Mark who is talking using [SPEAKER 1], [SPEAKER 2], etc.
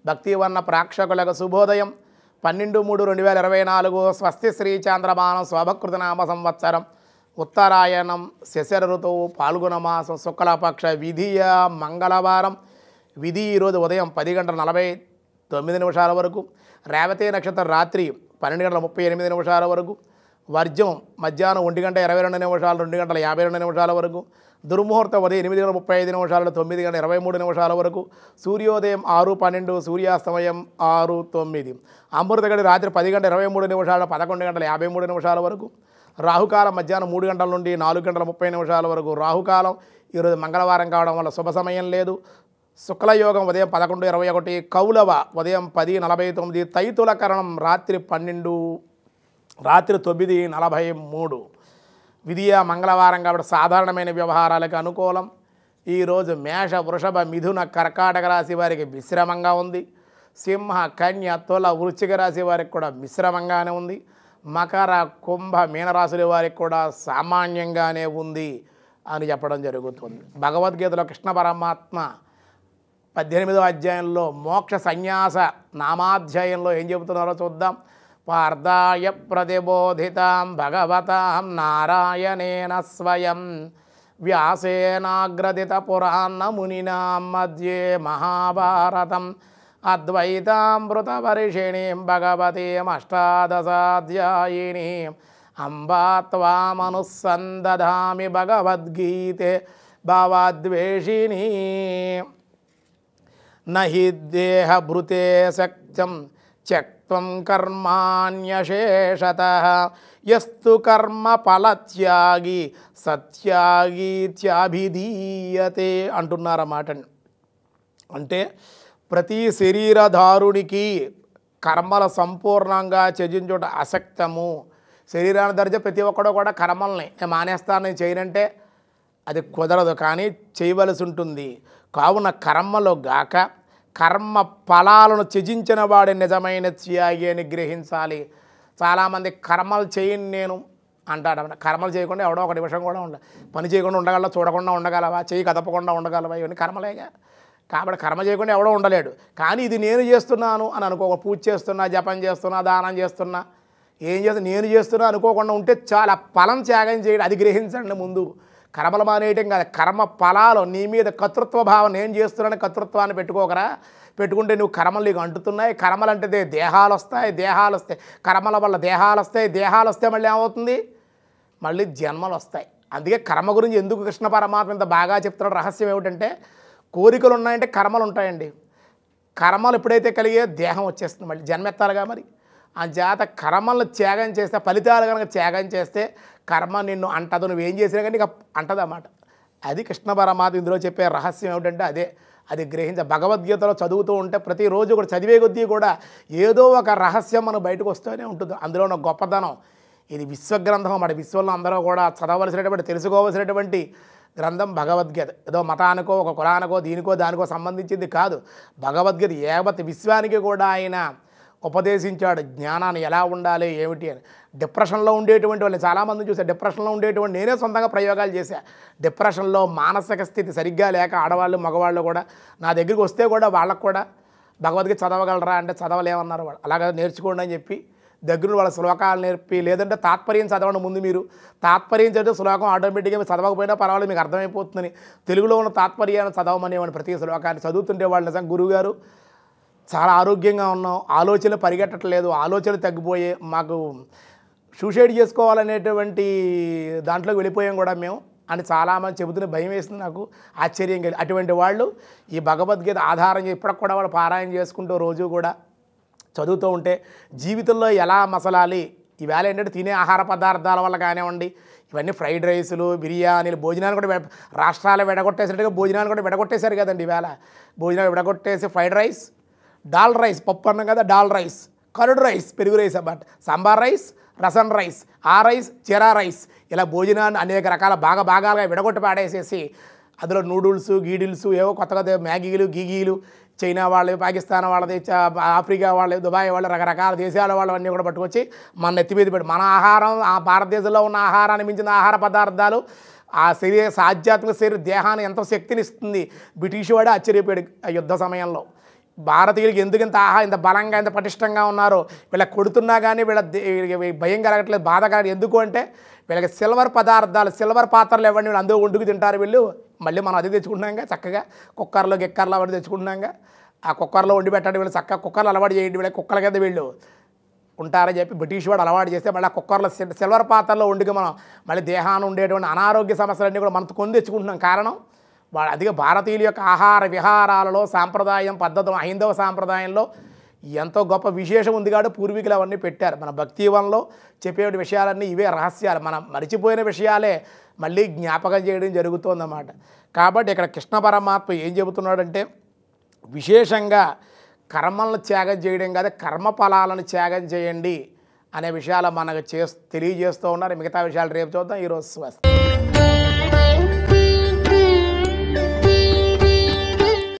[SPEAKER 1] భక్తివర్ణ ప్రేక్షకులకు శుభోదయం 12/3/2024 స్వస్తి శ్రీ చాంద్రమానం శోభకృతనామ సంవత్సరం ఉత్తరాయణం శశిర ఋతువు పాల్గొన మాసం శుక్లపక్ష విధియ మంగళవారం. విధి ఈరోజు ఉదయం 10:49 వరకు, రేవతి నక్షత్రం రాత్రి 12:38 వరకు, వర్జం మధ్యాహ్నం 1:22 2:52 వరకు, దుర్ముహూర్తం ఉదయం 8:35 9:23 వరకు, సూర్యోదయం 6:12 సూర్యాస్తమయం 6:09, అమృతగడి రాత్రి 10:23 11:53 వరకు, రాహుకాలం మధ్యాహ్నం 3 గంటల నుండి 4:30 వరకు. రాహుకాలం ఈరోజు మంగళవారం కావడం వల్ల శుభ సమయం లేదు. శుక్లయోగం ఉదయం 11:21, కౌలవ ఉదయం 10:49, తైతుల కరణం రాత్రి 9:43. విధియ మంగళవారం కాబట్టి సాధారణమైన వ్యవహారాలకు అనుకూలం. ఈరోజు మేష వృషభ మిథున కర్కాటక రాశి వారికి మిశ్రమంగా ఉంది. సింహ కన్య తుల వృశ్చిక రాశి వారికి కూడా మిశ్రమంగానే ఉంది. మకర కుంభ మీనరాశుల వారికి కూడా సామాన్యంగానే ఉంది అని చెప్పడం జరుగుతుంది. భగవద్గీతలో కృష్ణ పరమాత్మ 18వ అధ్యాయంలో మోక్ష సన్యాస నామాధ్యాయంలో ఏం చెబుతున్నారో చూద్దాం. పార్థాయ ప్రతిబోధితాం భగవతాం నారాయణేన స్వయం వ్యాసేనాగ్రదిత పురాణ మునినా మధ్యే మహాభారతం అద్వైతామృతవర్షిణీం భగవతీం అష్టాదశాధ్యాయినీం అంబా త్వామనుసందధామి భగవద్గీతే భావద్వేషిణీ. నహి దేహభృతే శక్తం త్యక్త్వం కర్మాణ్యశేషతః యస్తు కర్మ ఫలత్యాగి సత్యాగీత్యాభిధీయతే అంటున్నారన్నమాట. అంటే ప్రతి శరీరధారునికి కర్మల సంపూర్ణంగా త్యజించుట అసక్తము. శరీరాన్ని ధరించే ప్రతి ఒక్కడో కూడా కర్మల్ని నేను మానేస్తాను, నేను చేయనంటే అది కుదరదు, కానీ చేయవలసి ఉంటుంది. కావున కర్మలో గాక కర్మ ఫలాలను త్యజించిన వాడి నిజమైన త్యాగి అని గ్రహించాలి. చాలామంది కర్మలు చేయని నేను అంటాడు. కర్మలు చేయకుండా ఎవడో ఒక నిమిషం కూడా పని చేయకుండా ఉండగలవా, చూడకుండా ఉండగలవా, చేయి కదపకుండా ఉండగలవా, ఇవన్నీ కర్మలేగా. కాబట్టి కర్మ చేయకుండా ఎవడో ఉండలేడు. కానీ ఇది నేను చేస్తున్నాను అని అనుకో, పూజ చేస్తున్నా, జపం చేస్తున్నా, దానం చేస్తున్నా, ఏం చేస్తున్నా నేను చేస్తున్నా అనుకోకుండా ఉంటే చాలా ఫలం త్యాగం చేయడం, అది గ్రహించండి. ముందు కర్మలు మానేయటం కాదు, కర్మ ఫలాలు నీ మీద కర్తృత్వ భావం, నేను చేస్తున్నాను కర్తృత్వాన్ని పెట్టుకోకరా. పెట్టుకుంటే నువ్వు కర్మలు నీకు అంటుతున్నాయి. కర్మలు అంటే దేహాలు వస్తాయి, కర్మల వల్ల దేహాలు వస్తే మళ్ళీ ఏమవుతుంది, మళ్ళీ జన్మలు వస్తాయి. అందుకే కర్మ గురించి ఎందుకు కృష్ణ పరమాత్మ ఇంత బాగా చెప్తున్నాడు. రహస్యం ఏమిటంటే కోరికలు ఉన్నాయంటే కర్మలు ఉంటాయండి. కర్మలు ఎప్పుడైతే కలిగే దేహం వచ్చేస్తుంది, మళ్ళీ జన్మెత్తాలుగా. మరి ఆ జాత కర్మలను త్యాగం చేస్తే, ఫలితాలు కనుక త్యాగం చేస్తే కర్మ నిన్ను అంటదు. నువ్వేం చేసినా కానీ నీకు అంటదన్నమాట. అది కృష్ణ పరమాత్మ ఇందులో చెప్పే రహస్యం ఏమిటంటే అది గ్రహించ. భగవద్గీతలో చదువుతూ ఉంటే ప్రతిరోజు కూడా చదివే కొద్దీ కూడా ఏదో ఒక రహస్యం మనకు బయటకు వస్తూనే ఉంటుంది. అందులో ఉన్న గొప్పతనం ఇది విశ్వగ్రంథం. మన విశ్వంలో అందరూ కూడా చదవలసినటువంటి, తెలుసుకోవలసినటువంటి గ్రంథం భగవద్గీత. ఏదో మతానికో ఒక కులానికో దీనికో దానికో సంబంధించింది కాదు. భగవద్గీత యావత్ విశ్వానికి కూడా ఆయన ఉపదేశించాడు జ్ఞానాన్ని ఎలా ఉండాలి ఏమిటి అని. డిప్రెషన్లో ఉండేటువంటి వాళ్ళని చాలామంది చూసా. డిప్రెషన్లో ఉండేటువంటి నేనే సొంతంగా ప్రయోగాలు చేశా. డిప్రెషన్లో మానసిక స్థితి సరిగ్గా లేక ఆడవాళ్ళు మగవాళ్ళు కూడా నా దగ్గరికి వస్తే కూడా వాళ్ళకు కూడా భగవద్గీత చదవగలరా అంటే చదవలేమన్నారు వాళ్ళు. అలాగే నేర్చుకోండి అని చెప్పి దగ్గర వాళ్ళ శ్లోకాలు నేర్పి, లేదంటే తాత్పర్యం చదవండి ముందు. మీరు తాత్పర్యం చదివితే శ్లోకం ఆటోమేటిక్గా మీరు చదవకపోయినా పర్వాలేదు, మీకు అర్థమైపోతుందని తెలుగులో ఉన్న తాత్పర్యాన్ని చదవమనేవాడిని. ప్రతి శ్లోకాన్ని చదువుతుంటే వాళ్ళు నిజంగా గురువుగారు చాలా ఆరోగ్యంగా ఉన్నాం, ఆలోచనలు పరిగెట్టట్లేదు, ఆలోచనలు తగ్గిపోయే, మాకు సూసైడ్ చేసుకోవాలనేటువంటి దాంట్లోకి వెళ్ళిపోయాం కూడా మేము అని చాలామంది చెబుతున్న భయం వేసింది. నాకు ఆశ్చర్యం కలిగి అటువంటి వాళ్ళు ఈ భగవద్గీత ఆధారంగా ఇప్పటికి కూడా వాళ్ళు పారాయణ చేసుకుంటూ రోజు కూడా చదువుతూ ఉంటే జీవితంలో ఎలా మసలాలి. ఈవేళ ఏంటంటే తినే ఆహార పదార్థాల వల్ల కానివ్వండి, ఇవన్నీ ఫ్రైడ్ రైసులు, బిర్యానీలు, భోజనాలు కూడా రాష్ట్రాలు విడగొట్టేసినట్టుగా భోజనాలు కూడా విడగొట్టేశారు కదండి. ఈవేళ భోజనాలు విడగొట్టేసి ఫ్రైడ్ రైస్, దాల్ రైస్, పప్పు అన్నం కదా దాల్ రైస్, కర్డ్ రైస్, పెరుగు రైస్ అన్నమాట, సాంబార్ రైస్, రసం రైస్, ఆ రైస్, జీరా రైస్, ఇలా భోజనాన్ని అనేక రకాల భాగాలుగా విడగొట్టి పాడేసేసి అందులో నూడిల్స్ గీడిల్స్ ఏవో కొత్తగా మ్యాగీలు గీగీలు, చైనా వాళ్ళు, పాకిస్తాన్ వాళ్ళది, ఆఫ్రికా వాళ్ళు, దుబాయ్ వాళ్ళు, రకరకాల దేశాల వాళ్ళు అన్నీ కూడా పట్టుకొచ్చి మన నెత్తి మీద పెట్టి మన ఆహారం, ఆ భారతదేశంలో ఉన్న ఆహారాన్ని మించిన ఆహార పదార్థాలు ఆ శరీర ఆధ్యాత్మిక శరీర దేహాన్ని ఎంత శక్తిని ఇస్తుంది. బ్రిటిష్ వాడే ఆశ్చర్యపోయాడు ఆ యుద్ధ సమయంలో. భారతీయులకి ఎందుకు ఇంత ఇంత బలంగా ఇంత పటిష్టంగా ఉన్నారో, వీళ్ళకి కొడుతున్నా కానీ భయం కలగట్లేదు, బాధ కలగట్లేదు. ఎందుకు అంటే వీళ్ళకి సిల్వర్ పదార్థాలు, సిల్వర్ పాత్రలు ఇవ్వండి, వీళ్ళు అందరూ వండుకు తింటారు వీళ్ళు. మళ్ళీ మనం అది తెచ్చుకుంటున్నాగా చక్కగా కుక్కర్లో గిక్కర్లో అవన్నీ తెచ్చుకుంటున్నాగా. ఆ కుక్కర్లో వండి పెట్టండి, వీళ్ళు చక్కగా కుక్కర్లు అలవాటు చేయండి, వీళ్ళకి కుక్కల కింద వీళ్ళు ఉంటారని చెప్పి బ్రిటిష్ వాడు అలవాటు చేస్తే మళ్ళీ ఆ కుక్కర్లో సిల్వర్ పాత్రలో వండుకు మనం మళ్ళీ దేహాన్ని ఉండేటువంటి అనారోగ్య సమస్యలన్నీ కూడా మనతో కొని తెచ్చుకుంటున్నాం. కారణం వాడు అదిగా భారతీయుల యొక్క ఆహార విహారాలలో సాంప్రదాయం పద్ధతులు హైందవ సాంప్రదాయంలో ఎంతో గొప్ప విశేషం ఉంది కాబట్టి పూర్వీకులు అవన్నీ పెట్టారు. మన భక్తివనంలో చెప్పే విషయాలన్నీ ఇవే రహస్యాలు, మనం మరిచిపోయిన విషయాలే మళ్ళీ జ్ఞాపకం చేయడం జరుగుతుందన్నమాట. కాబట్టి ఇక్కడ కృష్ణ పరమాత్మ ఏం చెబుతున్నాడంటే విశేషంగా కర్మలను త్యాగం చేయడం కాదు, కర్మఫలాలను త్యాగం చేయండి అనే విషయాలు మనకు తెలియజేస్తూ ఉన్నారు. మిగతా విషయాలు రేపు చూద్దాం. ఈరోజు స్వస్తి.